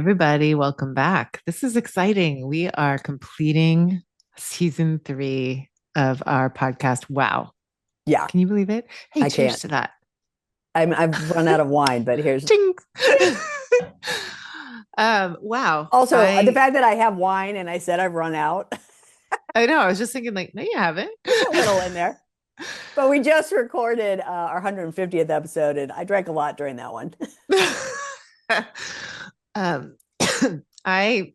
everybody. Welcome back. This is exciting. We are completing season 3 of our podcast. Wow. Yeah, Can you believe it? Hey, I cheers can't. to that. I've run out of wine, but here's Ching. ching. Wow. Also, the I fact that I have wine and I said I've run out, I know. I was just thinking like, no, you haven't. there's a little in there. But we just recorded our 150th episode, and I drank a lot during that one. um I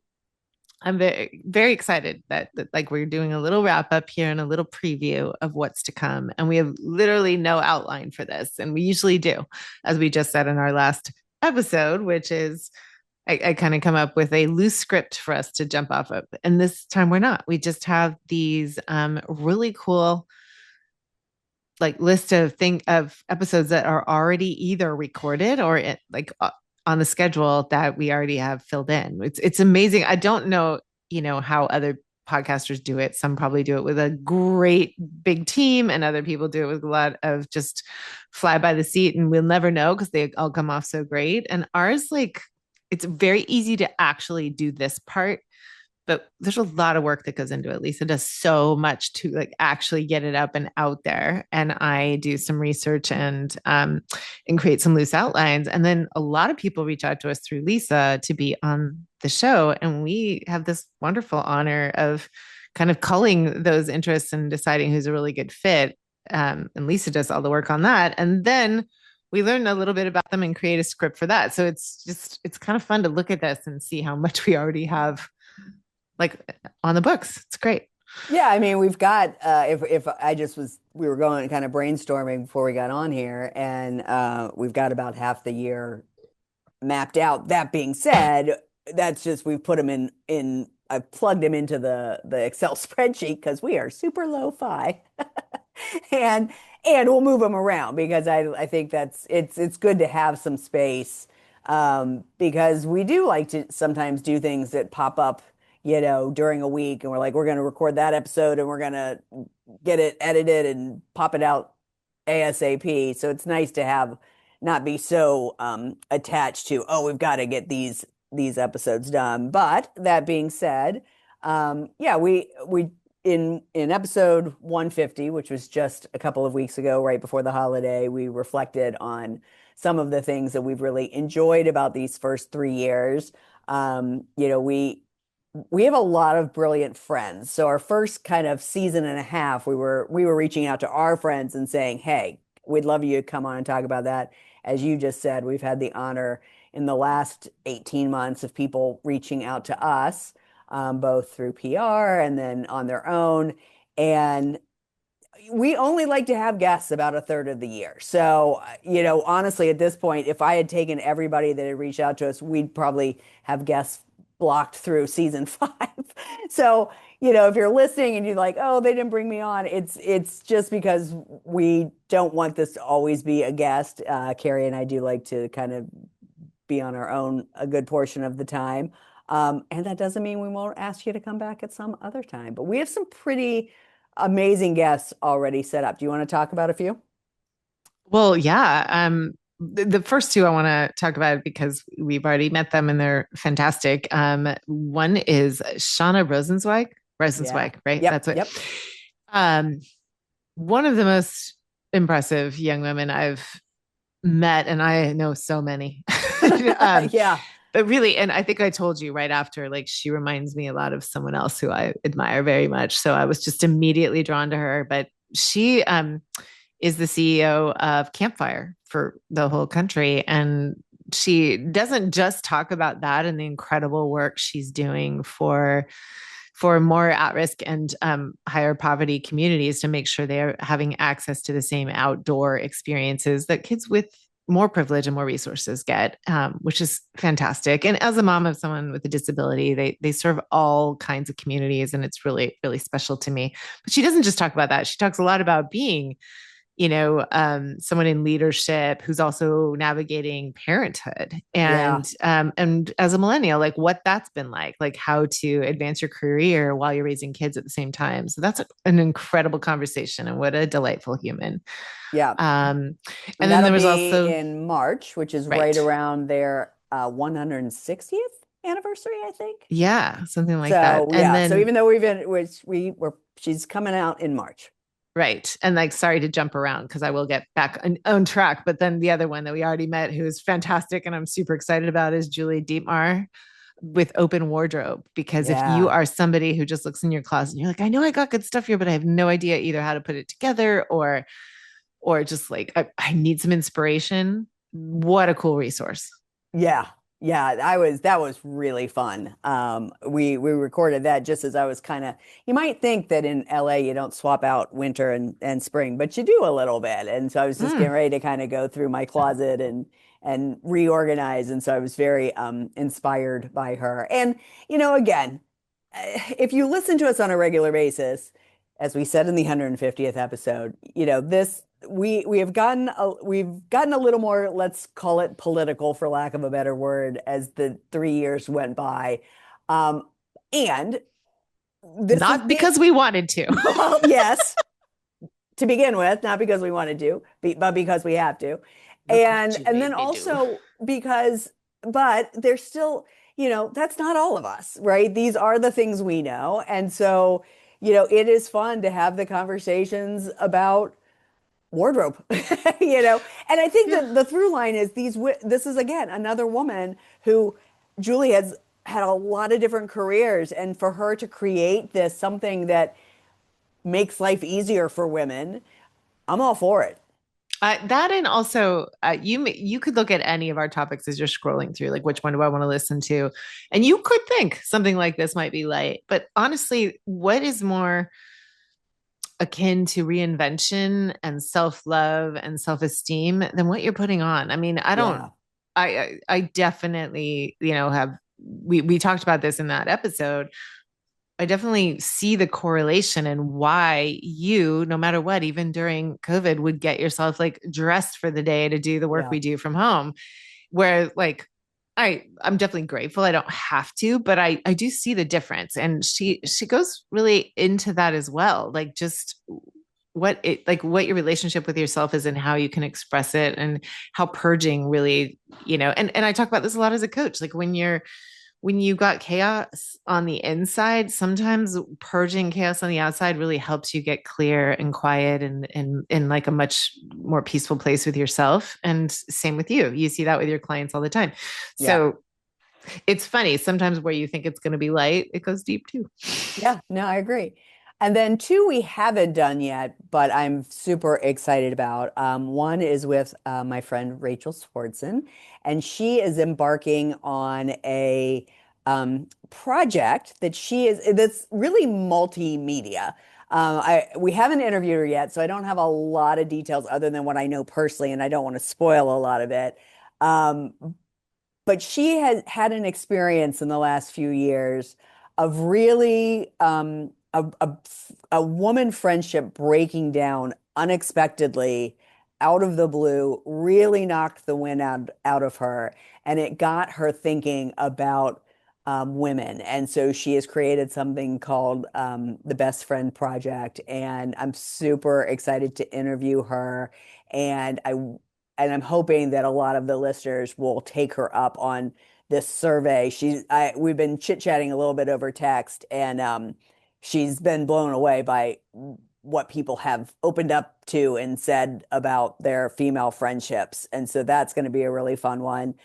I'm very, very excited that like we're doing a little wrap up here and a little preview of what's to come. And we have literally no outline for this. And we usually do, as we just said in our last episode, which is I kind of come up with a loose script for us to jump off of. And this time we're not. We just have these really cool like list of episodes that are already either recorded or on the schedule that we already have filled in. It's amazing. I don't know, how other podcasters do it. Some probably do it with a great big team, and other people do it with a lot of just fly by the seat, and we'll never know because they all come off so great. And ours, like, it's very easy to actually do this part, but there's a lot of work that goes into it. Lisa does so much to like actually get it up and out there. And I do some research and create some loose outlines. And then a lot of people reach out to us through Lisa to be on the show. And we have this wonderful honor of kind of culling those interests and deciding who's a really good fit. And Lisa does all the work on that. And then we learn a little bit about them and create a script for that. So it's kind of fun to look at this and see how much we already have like on the books. It's great. Yeah, I mean, we've got if I just was we were going kind of brainstorming before we got on here, and we've got about half the year mapped out. That being said, that's just we've put them in I've plugged them into the Excel spreadsheet because we are super low-fi. and and we'll move them around because I think it's good to have some space because we do like to sometimes do things that pop up, during a week, and we're like, we're going to record that episode and we're going to get it edited and pop it out ASAP. So it's nice to have not be so attached to, oh, we've got to get these episodes done. But that being said, yeah, we in episode 150, which was just a couple of weeks ago, right before the holiday, we reflected on some of the things that we've really enjoyed about these first 3 years. We have a lot of brilliant friends. So our first kind of season and a half, we were reaching out to our friends and saying, "Hey, we'd love you to come on and talk about that." As you just said, we've had the honor in the last 18 months of people reaching out to us, both through PR and then on their own. And we only like to have guests about a third of the year. So, honestly, at this point, if I had taken everybody that had reached out to us, we'd probably have guests blocked through season 5. So, if you're listening and you're like, oh, they didn't bring me on, it's just because we don't want this to always be a guest. Kari and I do like to kind of be on our own a good portion of the time. And that doesn't mean we won't ask you to come back at some other time. But we have some pretty amazing guests already set up. Do you want to talk about a few? Well, yeah. The first two I want to talk about because we've already met them and they're fantastic. One is Shauna Rosenzweig. Yeah. Rosenzweig, right? Yep. That's what. Yep. Um, one of the most impressive young women I've met, and I know so many. um, Yeah. but really, and I think I told you right after, like she reminds me a lot of someone else who I admire very much. So I was just immediately drawn to her. But she is the CEO of Campfire for the whole country. And she doesn't just talk about that and the incredible work she's doing for more at-risk and higher poverty communities to make sure they are having access to the same outdoor experiences that kids with more privilege and more resources get, which is fantastic. And as a mom of someone with a disability, they serve all kinds of communities, and it's really really special to me. But she doesn't just talk about that; she talks a lot about being someone in leadership who's also navigating parenthood Yeah. and as a millennial, like what that's been like how to advance your career while you're raising kids at the same time. So that's an incredible conversation, and what a delightful human. Yeah. Um, and And then that'll there was be also in March, which is right right. around their 160th. anniversary, I think. Yeah, something like that. So And yeah, so then even though we've been, which we were, she's coming out in March. right. And like, sorry to jump around because I will get back on track. But then the other one that we already met, who is fantastic and I'm super excited about, is Julie Dietmar with Open Wardrobe. Because if you Yeah. are somebody who just looks in your closet and you're like, I know I got good stuff here, but I have no idea either how to put it together or just like I need some inspiration. What a cool resource. Yeah. Yeah, that was really fun. We recorded that just as I was kind of, you might think that in LA you don't swap out winter and spring, but you do a little bit. And so I was just getting Mm, ready to kind of go through my closet and reorganize. And so I was very inspired by her. And again, if you listen to us on a regular basis, as we said in the 150th episode, this we have we've gotten a little more, let's call it political for lack of a better word, as the 3 years went by. Um, and this is not because we wanted to. well, yes, to begin with, not because we wanted to, but because we have to. Look what you And then made me do. also because, but there's still, that's not all of us, right? These are the things we know. And so, it is fun to have the conversations about wardrobe, And I think Yeah. that the through line is this is again another woman who Julie has had a lot of different careers, and for her to create this something that makes life easier for women, I'm all for it. That and also you could look at any of our topics as you're scrolling through, like which one do I want to listen to, and you could think something like this might be light, but honestly, what is more akin to reinvention and self-love and self-esteem than what you're putting on? I mean, I don't, Yeah, I definitely, have we talked about this in that episode. I definitely see the correlation and why you, no matter what, even during COVID, would get yourself like dressed for the day to do the work yeah, we do from home. Where like I'm definitely grateful I don't have to, but I do see the difference. And she goes really into that as well. Like just what your relationship with yourself is and how you can express it and how purging really, and I talk about this a lot as a coach. Like when you got chaos on the inside, sometimes purging chaos on the outside really helps you get clear and quiet and in like a much more peaceful place with yourself. And same with you. You see that with your clients all the time. yeah. So it's funny. Sometimes where you think it's going to be light, it goes deep too. Yeah, no, I agree. And then two we haven't done yet, but I'm super excited about. One is with my friend Rachel Swartzen, and she is embarking on a project that's really multimedia. We haven't interviewed her yet, so I don't have a lot of details other than what I know personally, and I don't want to spoil a lot of it. Um, but she has had an experience in the last few years of really a woman friendship breaking down unexpectedly out of the blue, really knocked the wind out of her, and it got her thinking about women. And so she has created something called the Best Friend Project, and I'm super excited to interview her. And I'm hoping that a lot of the listeners will take her up on this survey. We've been chit-chatting a little bit over text, and she's been blown away by what people have opened up to and said about their female friendships. And so that's going to be a really fun one.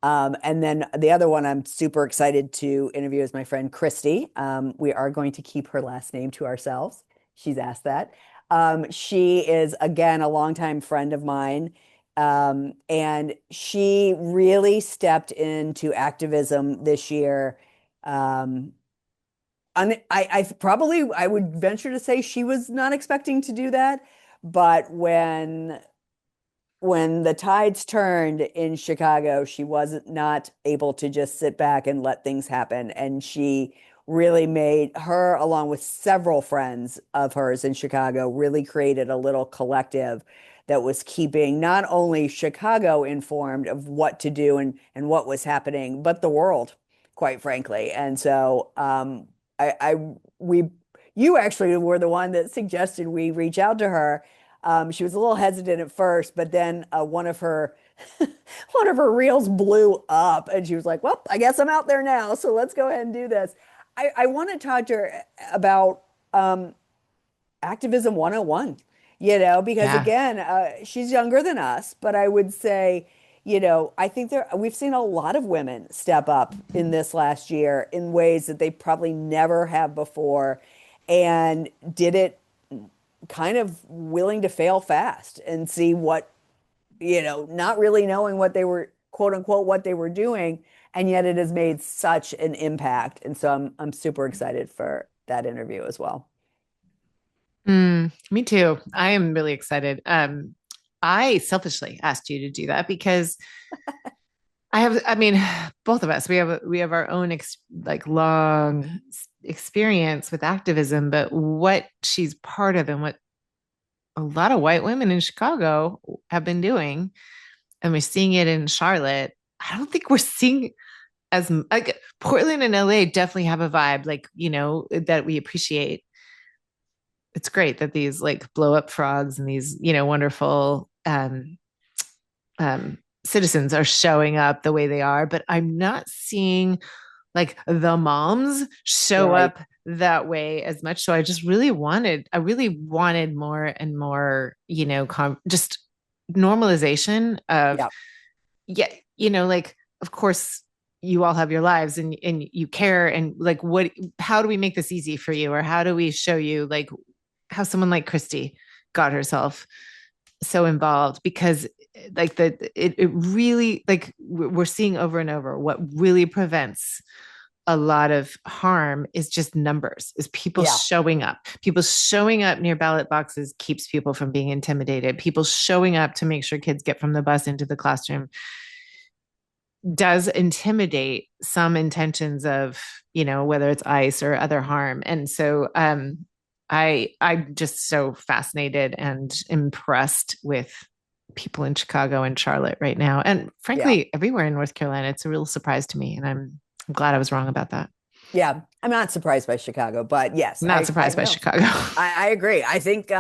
And then the other one I'm super excited to interview is my friend Christy. We are going to keep her last name to ourselves. She's asked that. She is, again, a longtime friend of mine. And she really stepped into activism this year. Um, I probably, I would venture to say she was not expecting to do that, but when the tides turned in Chicago, she wasn't not able to just sit back and let things happen. And she really made her, along with several friends of hers in Chicago, really created a little collective that was keeping not only Chicago informed of what to do and what was happening, but the world, quite frankly. And so I we you actually were the one that suggested we reach out to her. She was a little hesitant at first, but then one of her one of her reels blew up and she was like, well, I guess I'm out there now. So let's go ahead and do this. I want to talk to her about activism 101, because Yeah. again, she's younger than us, but I would say, I think we've seen a lot of women step up in this last year in ways that they probably never have before and did it kind of willing to fail fast and see what, not really knowing what they were, quote unquote, what they were doing. And yet it has made such an impact. And so I'm super excited for that interview as well. Me too. I am really excited. I selfishly asked you to do that because I mean, both of us, we have our own like long experience with activism, but what she's part of and what a lot of white women in Chicago have been doing, and we're seeing it in Charlotte. I don't think we're seeing as like Portland and LA definitely have a vibe, like, that we appreciate. It's great that these like blow up frogs and these, wonderful citizens are showing up the way they are, but I'm not seeing like the moms show Right. up that way as much. So I really wanted more and more, just normalization of, Yeah. yeah, like, of course, you all have your lives and you care. And like, how do we make this easy for you? Or how do we show you like how someone like Christy got herself so involved? Because like it really, like we're seeing over and over, what really prevents a lot of harm is just numbers, is Yeah. people showing up near ballot boxes keeps people from being intimidated. People showing up to make sure kids get from the bus into the classroom does intimidate some intentions of, whether it's ICE or other harm. And so I'm just so fascinated and impressed with people in Chicago and Charlotte right now, and Yeah. frankly everywhere in North Carolina. It's a real surprise to me, and I'm glad I was wrong about that. Yeah. I'm not surprised by Chicago, but yes, I'm not I surprised by know. Chicago. I agree. I think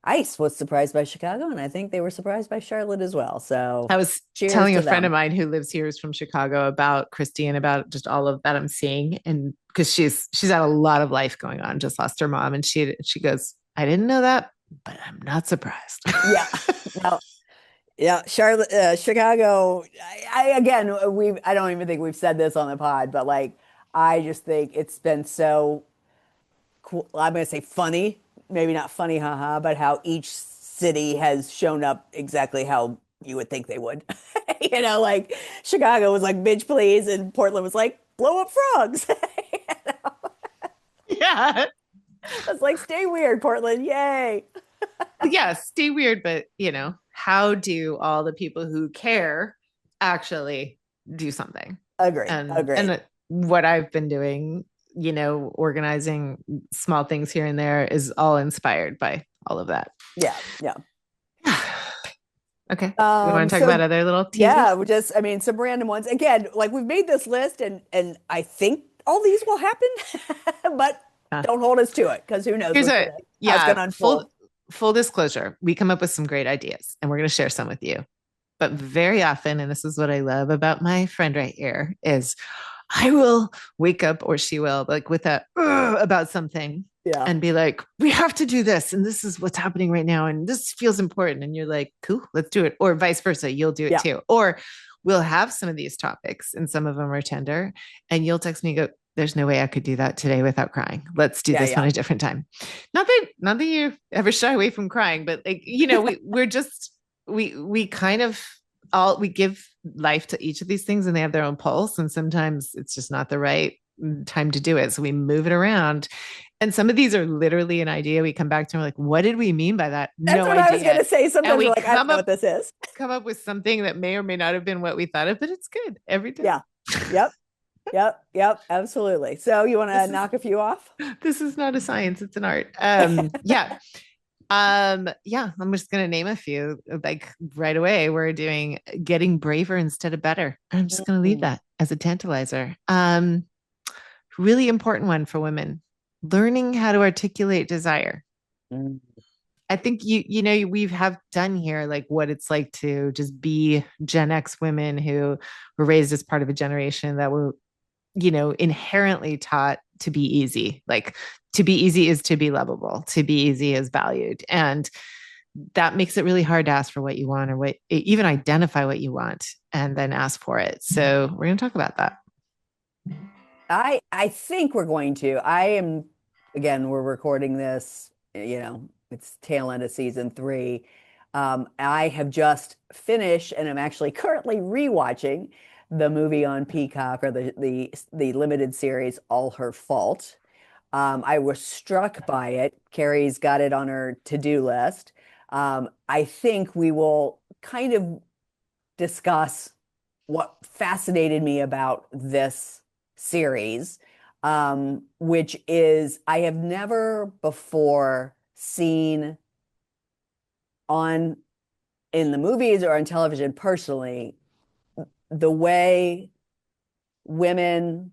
ICE was surprised by Chicago, and I think they were surprised by Charlotte as well. So I was cheers telling a to friend of them. mine who lives here, is from Chicago, about Christy and about just all of that I'm seeing, and because she's had a lot of life going on, just lost her mom, and she goes, I didn't know that, but I'm not surprised. Yeah. No. Yeah, Charlotte, Chicago. Again, I don't even think we've said this on the pod, but like, I just think it's been so cool. I'm going to say funny, maybe not funny, haha, but how each city has shown up exactly how you would think they would. Like Chicago was like, bitch, please. And Portland was like, blow up frogs. Yeah. I was like, stay weird, Portland. Yay. Yeah, stay weird, but how do all the people who care actually do something? Agree. And Agree. what I've been doing, organizing small things here and there, is all inspired by all of that. Yeah. Yeah. Okay. You want to talk about So other little yeah, teasers? we just, I mean, some random ones. Again, like we've made this list and I think all these will happen, but Uh, don't hold us to it because who knows here's a how it's yeah, gonna unfold. full disclosure. We come up with some great ideas and we're going to share some with you. But very often, and this is what I love about my friend right here, is I will wake up, or she will, like with a about something Yeah. and be like, we have to do this. And this is what's happening right now. And this feels important. And you're like, cool, let's do it. Or vice versa, you'll do it Yeah. too. Or we'll have some of these topics and some of them are tender. And you'll text me, go, there's no way I could do that today without crying. Let's do Yeah. this one Yeah. a different time. Not that you ever shy away from crying, but like, we're just, we kind of we give life to each of these things and they have their own pulse. And sometimes it's just not the right time to do it. So we move it around. And some of these are literally an idea. We come back to, and we're like, what did we mean by that? That's No what I was idea. gonna say. And Sometimes we're we like, I don't know what this is. come up with something that may or may not have been what we thought of, but it's good every Yeah. time. Yep. Yep. Yep. Absolutely. So you want to this is knock a few off? this is not a science, it's an art. Yeah. Yeah, I'm just gonna name a few. Like right away, we're doing getting braver instead of better. I'm just gonna leave Mm, that as a tantalizer. Really important one for women: learning how to articulate desire. mm. I think we have done here like what it's like to just be Gen X women who were raised as part of a generation that were, inherently taught to be easy. Like to be easy is to be lovable, to be easy is valued. And that makes it really hard to ask for what you want or what even identify what you want and then ask for it. So we're going to talk about that. I think we're going to. I am again, we're recording this, it's tail end of season three. I have just finished and I'm actually currently rewatching the movie on Peacock or the limited series All Her Fault. I was struck by it. Kari's got it on her to-do list. I think we will kind of discuss what fascinated me about this series, which is I have never before seen on in the movies or on television personally the way women,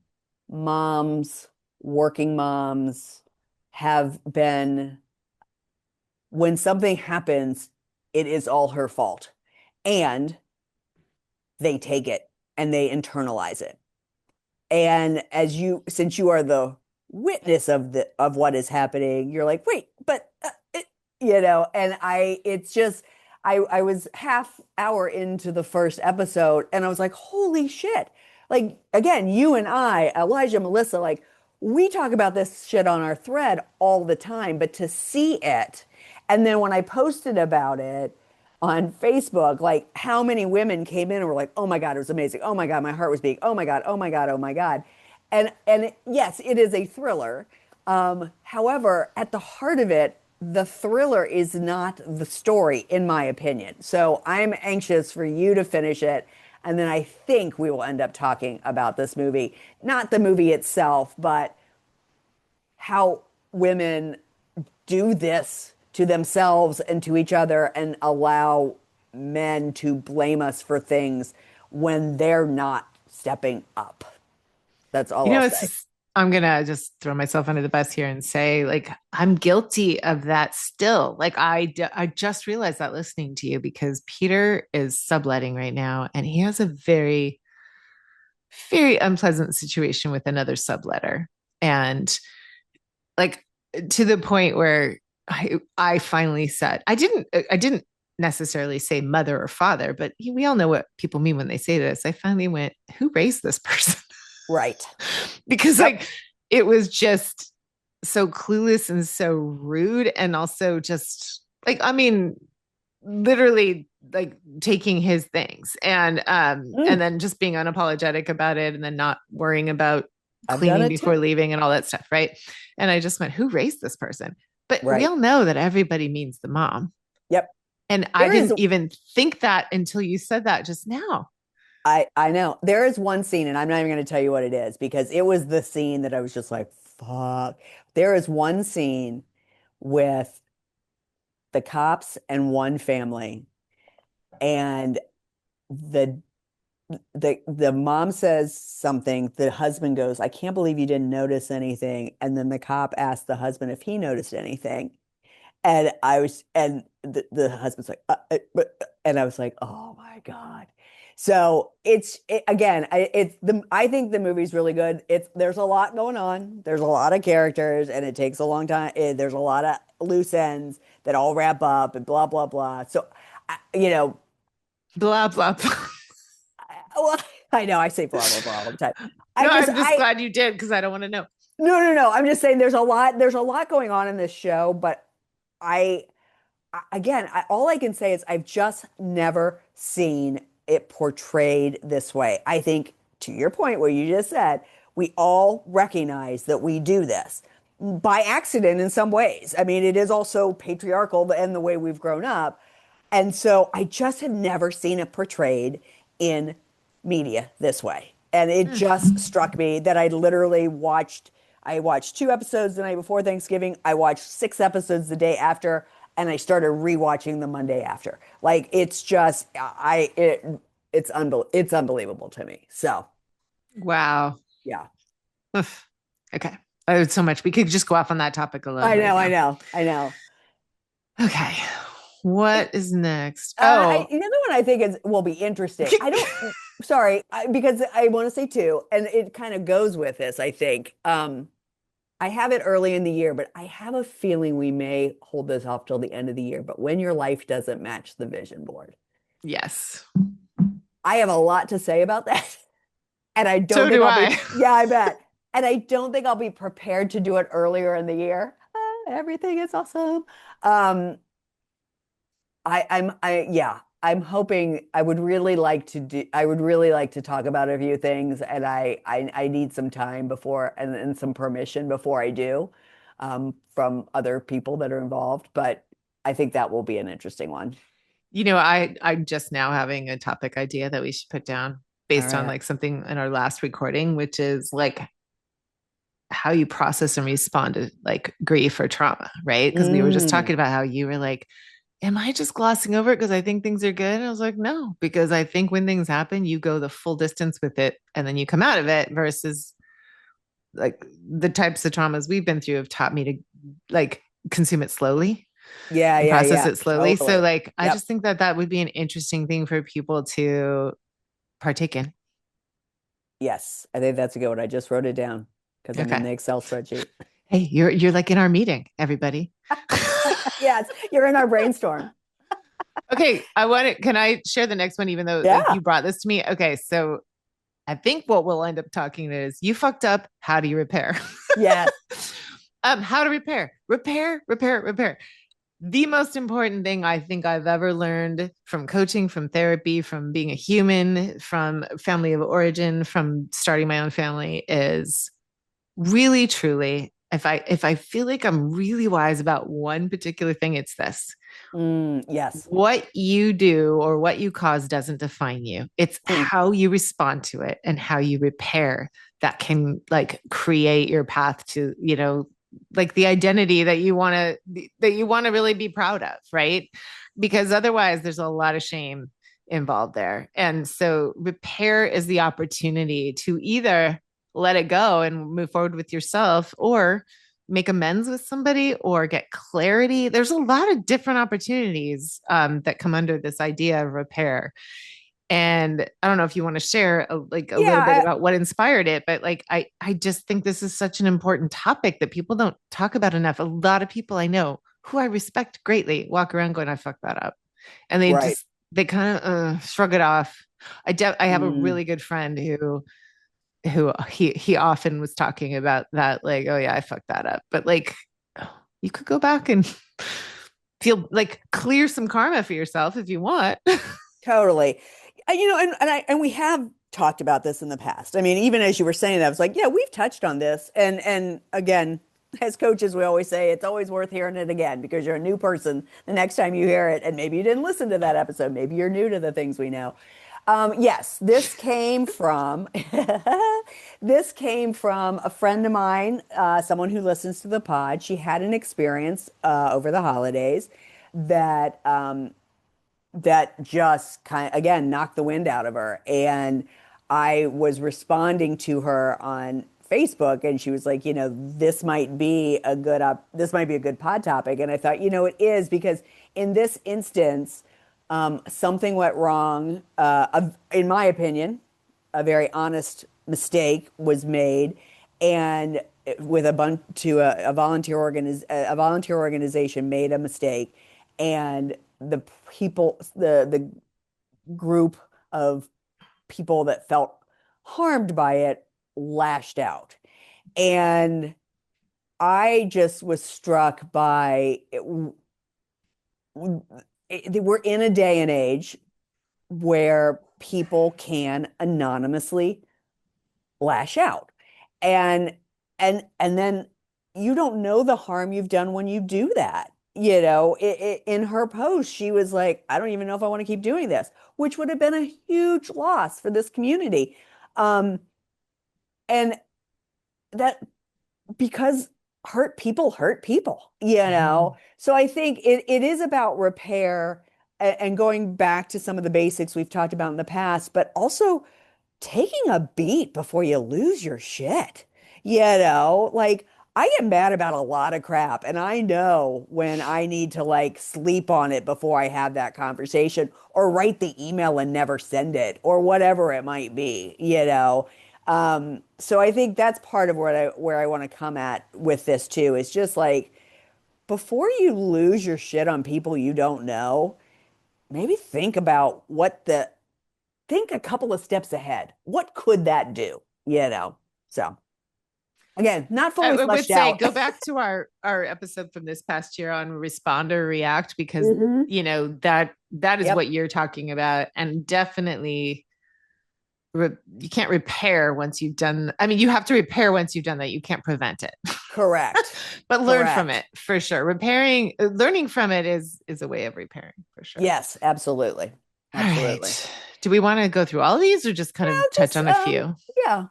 moms, working moms have been when something happens, it is all her fault. And they take it and they internalize it. And since you are the witness of what is happening, you're like, wait, but and it's just, I was half hour into the first episode and I was like, holy shit. Like, again, you and I, Elijah, Melissa, like, we talk about this shit on our thread all the time, but to see it, and then when I posted about it on Facebook, like how many women came in and were like, "Oh my God, it was amazing. Oh my God, my heart was beating. Oh my God, oh my God, oh my God." And yes, it is a thriller. However, at the heart of it, the thriller is not the story, in my opinion. So I'm anxious for you to finish it. And then I think we will end up talking about this movie. Not the movie itself, but how women do this to themselves and to each other and allow men to blame us for things when they're not stepping up. That's all You I'll know, say. I'm going to just throw myself under the bus here and say, like, I'm guilty of that still. Like, I just realized that listening to you because Peter is subletting right now and he has a very, very unpleasant situation with another subletter. And like, to the point where I finally said, I didn't necessarily say mother or father, but we all know what people mean when they say this. I finally went, who raised this person? Right. Because Yep. like it was just so clueless and so rude and also just like literally like taking his things and Mm, then just being unapologetic about it and then not worrying about I've done cleaning it before too. leaving and all that stuff, right? And I just went, who raised this person? But we Right. all know that everybody means the mom. Yep. And I There is didn't even think that until you said that just now. I know. There is one scene, and I'm not even going to tell you what it is because it was the scene that I was just like, fuck. There is one scene with the cops and one family, and the the mom says something, the husband goes, I can't believe you didn't notice anything. And then the cop asked the husband if he noticed anything. And the husband's like, and I was like, oh my God. So again, I think the movie's really good. There's a lot going on. There's a lot of characters and it takes a long time. There's a lot of loose ends that all wrap up and blah, blah, blah. So, Blah, blah, blah. well, I know I say blah, blah, blah all the time. No, I'm just glad you did because I don't want to know. No, no, no. I'm just saying there's a lot going on in this show, but I, again, all I can say is I've just never seen it portrayed this way. I think to your point where you just said, we all recognize that we do this by accident in some ways. I mean, it is also patriarchal and the way we've grown up. And so I just had never seen it portrayed in media this way. And it just struck me that I watched two episodes the night before Thanksgiving. I watched six episodes the day after, and I started rewatching the Monday after. Like it's just, it's unbelievable to me. So Wow. yeah, Okay. Oh, so much. We could just go off on that topic alone I right know, I now. know, I know. Okay. What is next? I Oh, the other one I think is will be interesting. I don't, sorry, because I want to say too, and it kind of goes with this, I think. I have it early in the year, but I have a feeling we may hold this off till the end of the year. But when your life doesn't match the vision board, yes. I have a lot to say about that. And I don't So think do I'll be, I. yeah, I bet. And I don't think I'll be prepared to do it earlier in the year. Everything is awesome. Um, yeah, I'm hoping I would really like to talk about a few things, and I need some time before and some permission before I do, from other people that are involved. But I think that will be an interesting one. I'm just now having a topic idea that we should put down All based on right. like something in our last recording, which is like how you process and respond to like grief or trauma, right? Because we were just Mm, talking about how you were like, am I just glossing over it because I think things are good? And I was like, no, because I think when things happen, you go the full distance with it and then you come out of it versus like the types of traumas we've been through have taught me to like consume it slowly yeah, and yeah, process yeah, it slowly. So totally. like I Yep. just think that that would be an interesting thing for people to partake in. Yes, I think that's a good one. I just wrote it down because I'm in Okay. the Excel spreadsheet. Hey, you're like in our meeting, everybody. Yes, you're in our brainstorm. Okay, I want to can I share the next one even though like Yeah. you brought this to me? Okay, so I think what we'll end up talking is you fucked up, how do you repair? Yes. How to repair. Repair, repair, repair. The most important thing I think I've ever learned from coaching, from therapy, from being a human, from family of origin, from starting my own family is really truly if I feel like I'm really wise about one particular thing, it's this. Yes. What you do or what you cause doesn't define you. It's Mm. how you respond to it and how you repair that can like create your path to, like the identity that you want to really be proud of, right? Because otherwise there's a lot of shame involved there. And so repair is the opportunity to either let it go and move forward with yourself or make amends with somebody or get clarity. There's a lot of different opportunities that come under this idea of repair. And I don't know if you want to share like a little bit Yeah, about what inspired it, but like I just think this is such an important topic that people don't talk about enough. A lot of people I know who I respect greatly walk around going, "I fucked that up," and right. they kind of shrug it off. I have a Mm, really good friend who he often was talking about that like, oh yeah, I fucked that up, but like you could go back and feel like clear some karma for yourself if you want. totally. And we have talked about this in the past. I mean, even as you were saying that, I was like, yeah, we've touched on this. And again, as coaches, we always say it's always worth hearing it again because you're a new person the next time you hear it, and maybe you didn't listen to that episode. Maybe you're new to the things we know. Yes, this came from this came from a friend of mine, someone who listens to the pod. She had an experience over the holidays that that just kind of, again, knocked the wind out of her. And I was responding to her on Facebook, and she was like, this might be a good pod topic. And I thought, it is because in this instance, something went wrong. In my opinion, a very honest mistake was made, and with a bunch to a volunteer organization made a mistake, and the group of people that felt harmed by it lashed out. And I just was struck by we're in a day and age where people can anonymously lash out. And and then you don't know the harm you've done when you do that. In her post, she was like, I don't even know if I want to keep doing this, which would have been a huge loss for this community. Um, and that because hurt people, Mhm. So I think it is about repair and going back to some of the basics we've talked about in the past, but also taking a beat before you lose your shit. Like I get mad about a lot of crap, and I know when I need to like sleep on it before I have that conversation or write the email and never send it or whatever it might be, you know. So I think that's part of where I want to come at with this too, is just like before you lose your shit on people you don't know, maybe think a couple of steps ahead. What could that do? You know? So again, not fully I would fleshed say out. go back to our episode from this past year on respond or react, because Hmm. that is Yep. what you're talking about, and definitely you can't repair once you've done. I mean, you have to repair once you've done that. You can't prevent it, Correct. but learn from Correct. it for sure. Learning from it is a way of repairing for sure. Yes, absolutely. All Absolutely. right. Do we want to go through all of these or just kind Well, of touch on a few? yeah,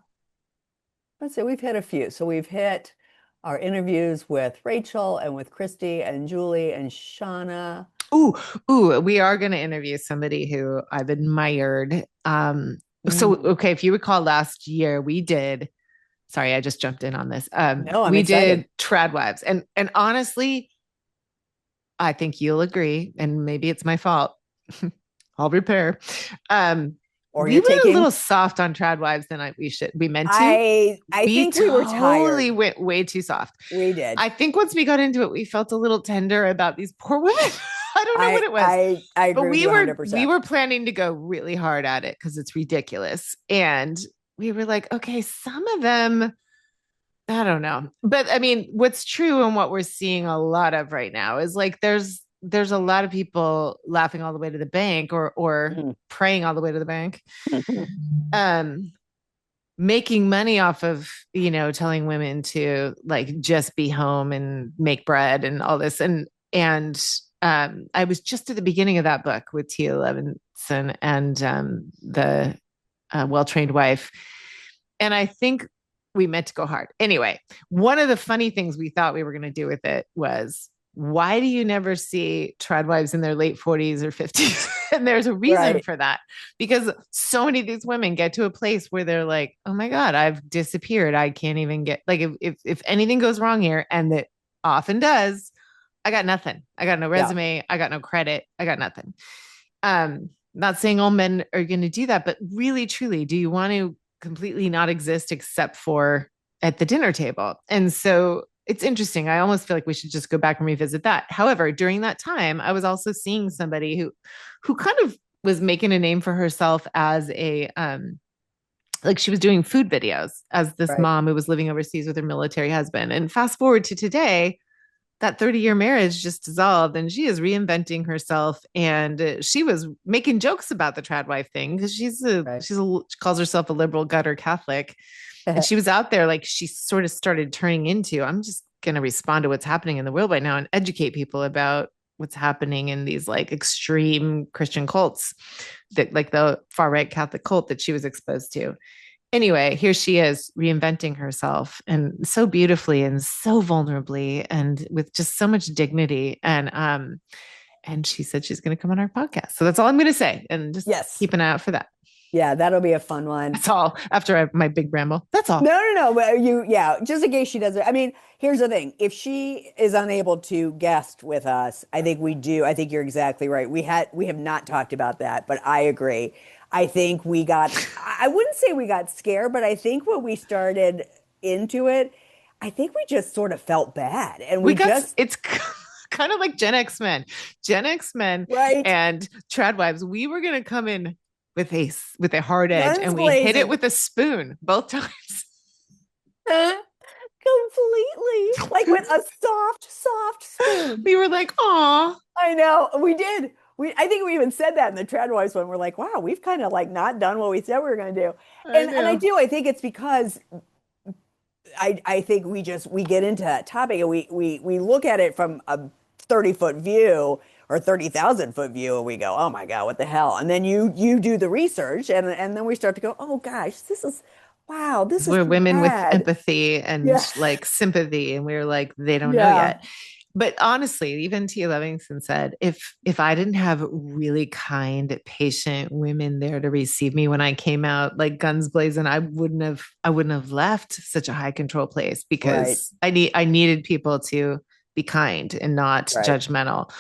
let's say we've hit a few. So we've hit our interviews with Rachel and with Christy and Julie and Shauna. Ooh, ooh, we are going to interview somebody who I've admired. So Mm. okay, if you recall last year, we did. Sorry, I just jumped in on this. No, I'm We excited. did trad wives, and honestly, I think you'll agree, and maybe it's my fault. I'll repair. Um, Or we you're went a taking. little soft on trad wives than we meant to. I We think we were totally tired. went way too soft. We did. I think once we got into it, we felt a little tender about these poor women. I don't know what I it was, I I but agree with you we 100%. were planning to go really hard at it because it's ridiculous, and we were like, okay, some of them, I don't know, but I mean, what's true and what we're seeing a lot of right now is like there's a lot of people laughing all the way to the bank, or Mhm. praying all the way to the bank, Mhm. um making money off of telling women to like just be home and make bread and all this, and I was just at the beginning of that book with Tia Levinson and the well-trained wife, and I think we meant to go hard anyway. One of the funny things we thought we were going to do with it was, why do you never see trad wives in their late 40s or 50s? And there's a reason Right. for that, because so many of these women get to a place where they're like, oh my God, I've disappeared. I can't even get, like, if anything goes wrong here, and it often does, I got nothing. I got no Yeah. resume. I got no credit. I got nothing. Not saying all men are going to do that, but really, truly, do you want to completely not exist except for at the dinner table? And so it's interesting. I almost feel like we should just go back and revisit that. However, during that time, I was also seeing somebody who kind of was making a name for herself as a like she was doing food videos as this Right. mom who was living overseas with her military husband. And fast forward to today, that 30-year marriage just dissolved, and she is reinventing herself, and she was making jokes about the trad wife thing because Right. she calls herself a liberal gutter Catholic, and she was out there like she sort of started turning into, I'm just going to respond to what's happening in the world right now and educate people about what's happening in these like extreme Christian cults, that like the far right Catholic cult that she was exposed to. Anyway, here she is reinventing herself, and so beautifully and so vulnerably and with just so much dignity. And she said she's going to come on our podcast. So that's all I'm going to say, and just Yes. keep an eye out for that. Yeah, that'll be a fun one. That's all. After my big ramble, that's all. No, no, no. But yeah, just in case she doesn't. I mean, here's the thing. If she is unable to guest with us, I think we do. I think you're exactly right. We have not talked about that, but I agree. I think I wouldn't say we got scared, but I think when we started into it, I think we just sort of felt bad. And We we got just, it's kind of like Gen X men, right, and trad wives. We were going to come in with a hard edge, guns and we hit it blazing. with a spoon both times. Completely. Like with a soft, soft spoon. We were like, "Aw." I know. We did. I think we even said that in the Tradwise one. We're like, wow, we've kind of like not done what we said we were going to do. I And I know. do. I think it's because I think we get into that topic and we look at it from a 30-foot view or 30,000-foot view and we go, "Oh my God, what the hell?" And then you do the research and then we start to go, "Oh gosh, this is wow, this is We're too women with bad." empathy and Yeah. like sympathy, and we are like, they don't know Yeah. yet. But honestly, even Tia Livingston said, if I didn't have really kind, patient women there to receive me when I came out like guns blazing, I wouldn't have left such a high control place Right, because I needed people to be kind and not right. judgmental.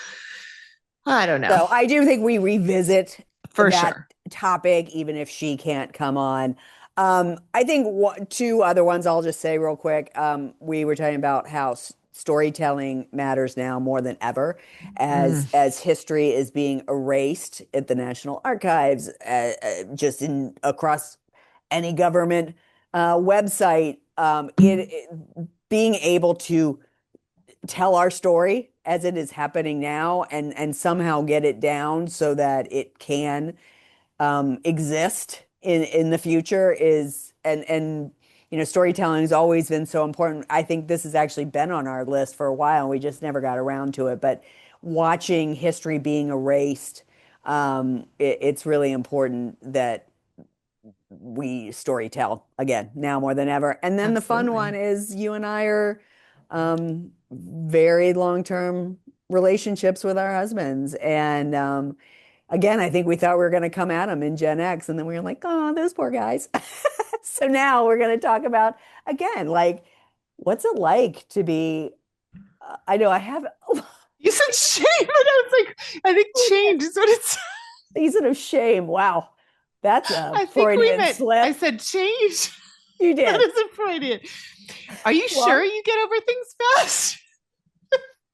I don't know. So I do think we revisit For that sure. topic, even if she can't come on. I think two other ones I'll just say real quick. We were talking about how storytelling matters now more than ever, Mm, as history is being erased at the National Archives, just in across any government website. Being able to tell our story as it is happening now and somehow get it down so that it can exist in the future is and storytelling has always been so important. I think this has actually been on our list for a while and we just never got around to it. But watching history being erased, it's really important that we story tell again now more than ever. And then the fun one absolutely. is you and I are very long-term relationships with our husbands. And again, I think we thought we were going to come at them in Gen X, and then we were like, oh, those poor guys. So now we're going to talk about, again, like, what's it like to be, I know I have a You said shame, and I was like, I think change is what it's. season of shame. Wow. That's a I think we Freudian meant. I slip. said change. You That did. is a Freudian. Are you sure Long, you get over things fast?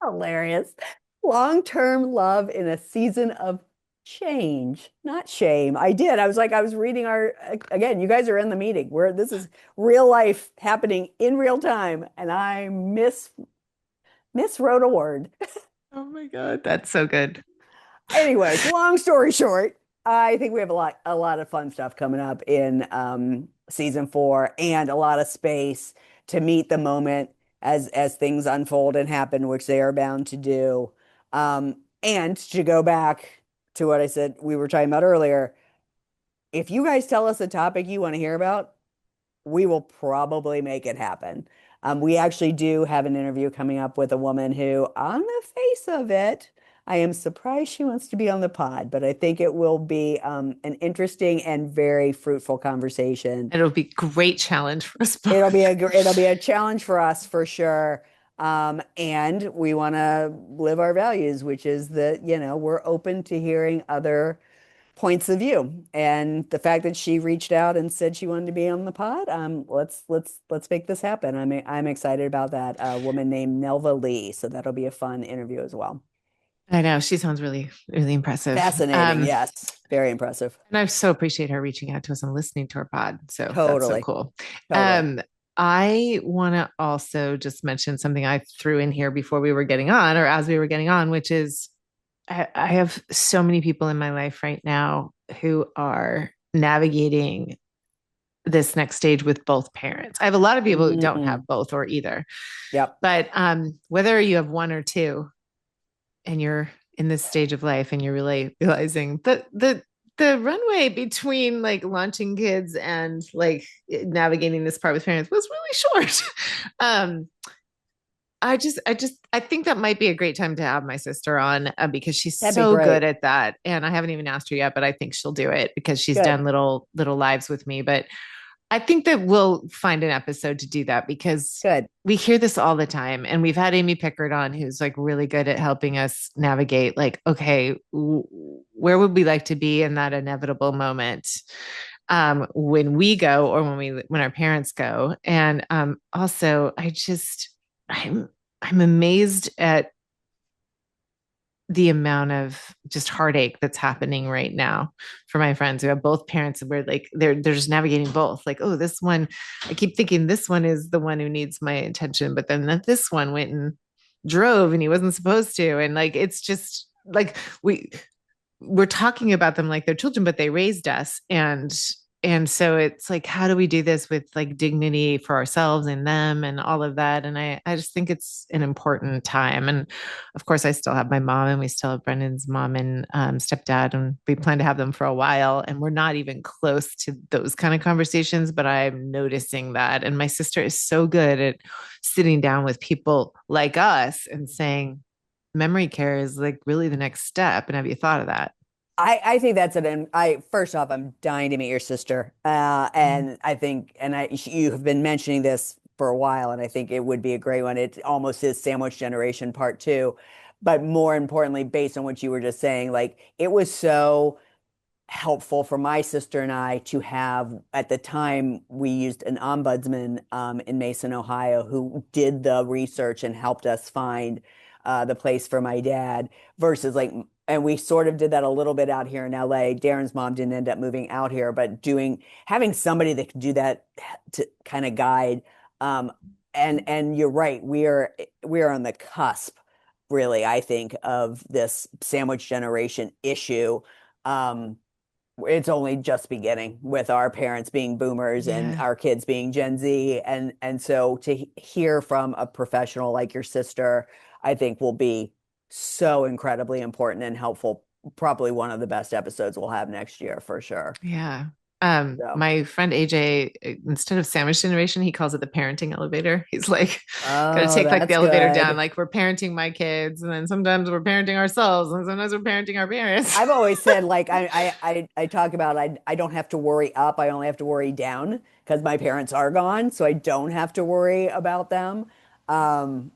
hilarious. Long-term love in a season of change, not shame. I did. I was like, I was reading our, again, you guys are in the meeting where this is real life happening in real time, and I miswrote a word. Oh my God, that's so good. Anyways, long story short, I think we have a lot of fun stuff coming up in season 4 and a lot of space to meet the moment as things unfold and happen, which they are bound to do. And to go back to what I said we were talking about earlier, if you guys tell us a topic you want to hear about, we will probably make it happen. We actually do have an interview coming up with a woman who, on the face of it, I am surprised she wants to be on the pod, but I think it will be an interesting and very fruitful conversation. It'll be a great challenge for us It'll be both. a challenge for us for sure. And we want to live our values, which is that, we're open to hearing other points of view. And the fact that she reached out and said she wanted to be on the pod, let's make this happen. I'm excited about that. A woman named Nelva Lee, so that'll be a fun interview as well. I know she sounds really, really impressive. Fascinating, yes, very impressive. And I so appreciate her reaching out to us and listening to our pod. So that's so Totally, cool. totally. Um, I want to also just mention something I threw in here before we were getting on, or as we were getting on, which is I have so many people in my life right now who are navigating this next stage with both parents. I have a lot of people who don't have Mm, both or either, yep. but whether you have one or two, and you're in this stage of life, and you're really realizing that the runway between like launching kids and like navigating this part with parents was really short. um, I think that might be a great time to have my sister on because she's That'd be so good great. at that. And I haven't even asked her yet, but I think she'll do it because she's Good. done little lives with me. But I think that we'll find an episode to do that because Good. we hear this all the time. And we've had Amy Pickard on, who's like really good at helping us navigate, like, okay, where would we like to be in that inevitable moment when we go or when our parents go? And also, I'm, I'm amazed at the amount of just heartache that's happening right now for my friends who have both parents where like they're just navigating both like, oh, this one, I keep thinking this one is the one who needs my attention, but then that this one went and drove and he wasn't supposed to, and like it's just like we're talking about them like they're children, but they raised us. And and so it's like, how do we do this with like dignity for ourselves and them and all of that? And I just think it's an important time. And of course, I still have my mom, and we still have Brendan's mom and stepdad, and we plan to have them for a while. And we're not even close to those kind of conversations, but I'm noticing that. And my sister is so good at sitting down with people like us and saying, memory care is like really the next step. And have you thought of that? I think that's I first off, I'm dying to meet your sister. Mm. And I think, you have been mentioning this for a while, and I think it would be a great one. It almost is Sandwich Generation Part Two. But more importantly, based on what you were just saying, like it was so helpful for my sister and I to have, at the time we used an ombudsman in Mason, Ohio, who did the research and helped us find the place for my dad versus like, and we sort of did that a little bit out here in LA. Darren's mom didn't end up moving out here, but having somebody that could do that to kind of guide. Um, and you're right, we are on the cusp, really, I think, of this sandwich generation issue. Um, it's only just beginning with our parents being boomers and Yeah. our kids being Gen Z. And so to hear from a professional like your sister, I think will be so incredibly important and helpful. Probably one of the best episodes we'll have next year for sure. Yeah. So, My friend AJ, instead of sandwich generation, he calls it the parenting elevator. He's like, gotta oh, take like the that's elevator down. good. Like we're parenting my kids, and then sometimes we're parenting ourselves, and sometimes we're parenting our parents. I've always said like I talk about I don't have to worry up, I only have to worry down because my parents are gone, so I don't have to worry about them. Um,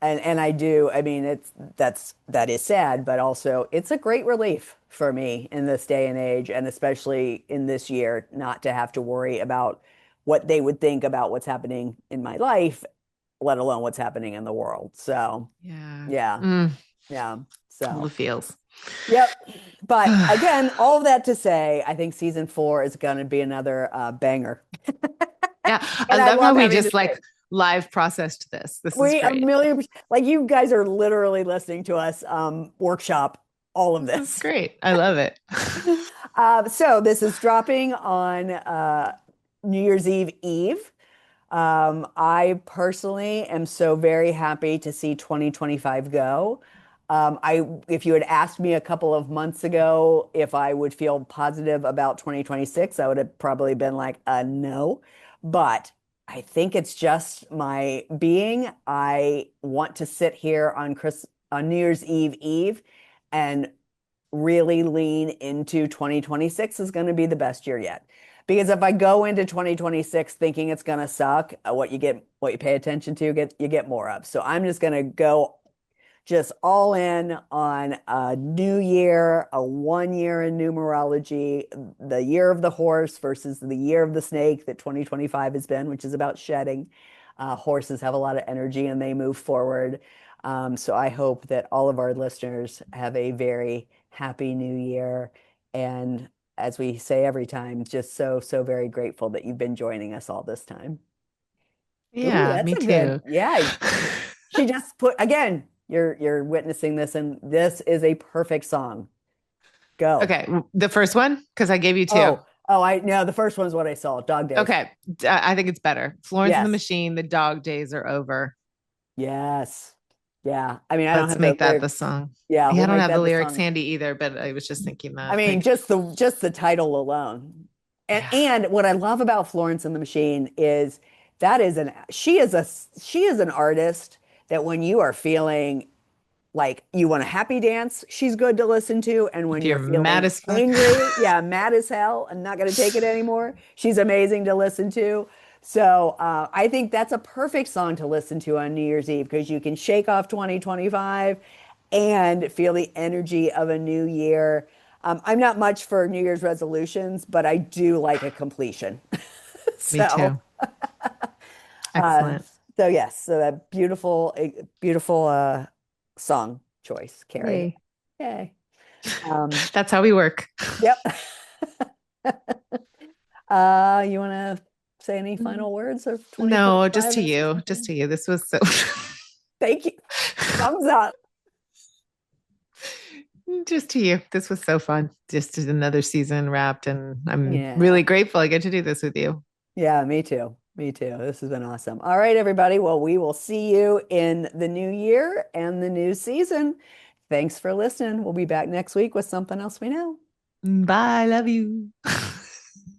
and I do. I mean, that is sad, but also it's a great relief for me in this day and age, and especially in this year, not to have to worry about what they would think about what's happening in my life, let alone what's happening in the world. So, Yeah. yeah, Mm, yeah. all the So, feels. yep. But again, all of that to say, I think season four is going to be another banger, Yeah. I and I love how love we having just this. like live processed this. This is We a great. million like you guys are literally listening to us workshop all of This is this. great. I love it. So this is dropping on New Year's Eve Eve. I personally am so very happy to see 2025 go. If you had asked me a couple of months ago if I would feel positive about 2026, I would have probably been like, no. But I think it's just my being. I want to sit here on New Year's Eve and really lean into 2026 is going to be the best year yet. Because if I go into 2026 thinking it's going to suck, what you pay attention to, you get more of. So I'm just going to go just all in on a new year, a 1 year in numerology, the year of the horse versus the year of the snake that 2025 has been, which is about shedding. Horses have a lot of energy and they move forward. So I hope that all of our listeners have a very happy new year. And as we say every time, just so, so very grateful that you've been joining us all this time. Ooh, Yeah, that's me a good, too. yeah. She just put again, you're witnessing this, and this is a perfect song. Go. Okay, the first one, because I gave you two. Oh, I no, the first one's what I saw. Dog Days. Okay, I think it's better. Florence and the Yes. Machine, the dog days are over. Yes. Yeah. I mean, I don't Let's have the make that the lyrics. song. Yeah, Yeah, we'll I don't make have the that the lyrics song. handy either, but I was just thinking I that, mean, like, just the title alone. And yeah, and what I love about Florence and the Machine is that is an she is an artist that when you are feeling like you want a happy dance, she's good to listen to. And when if you're you're mad feeling as fuck. angry, yeah, mad as hell, and not going to take it anymore, she's amazing to listen to. So I think that's a perfect song to listen to on New Year's Eve because you can shake off 2025 and feel the energy of a new year. I'm not much for New Year's resolutions, but I do like a completion. Me So, too. uh, Excellent. so yes, so that beautiful song choice, Carrie. Yay. Yay. Um, That's how we work. yep. You want to say any final words of No, just 2025 to and you. season Just four? to you. This was so. Thank you. Thumbs up. Just to you. This was so fun. Just another season wrapped, and I'm Yeah. really grateful I get to do this with you. Yeah, me too. Me too. This has been awesome. All right, everybody. Well, we will see you in the new year and the new season. Thanks for listening. We'll be back next week with something else we know. Bye. Love you.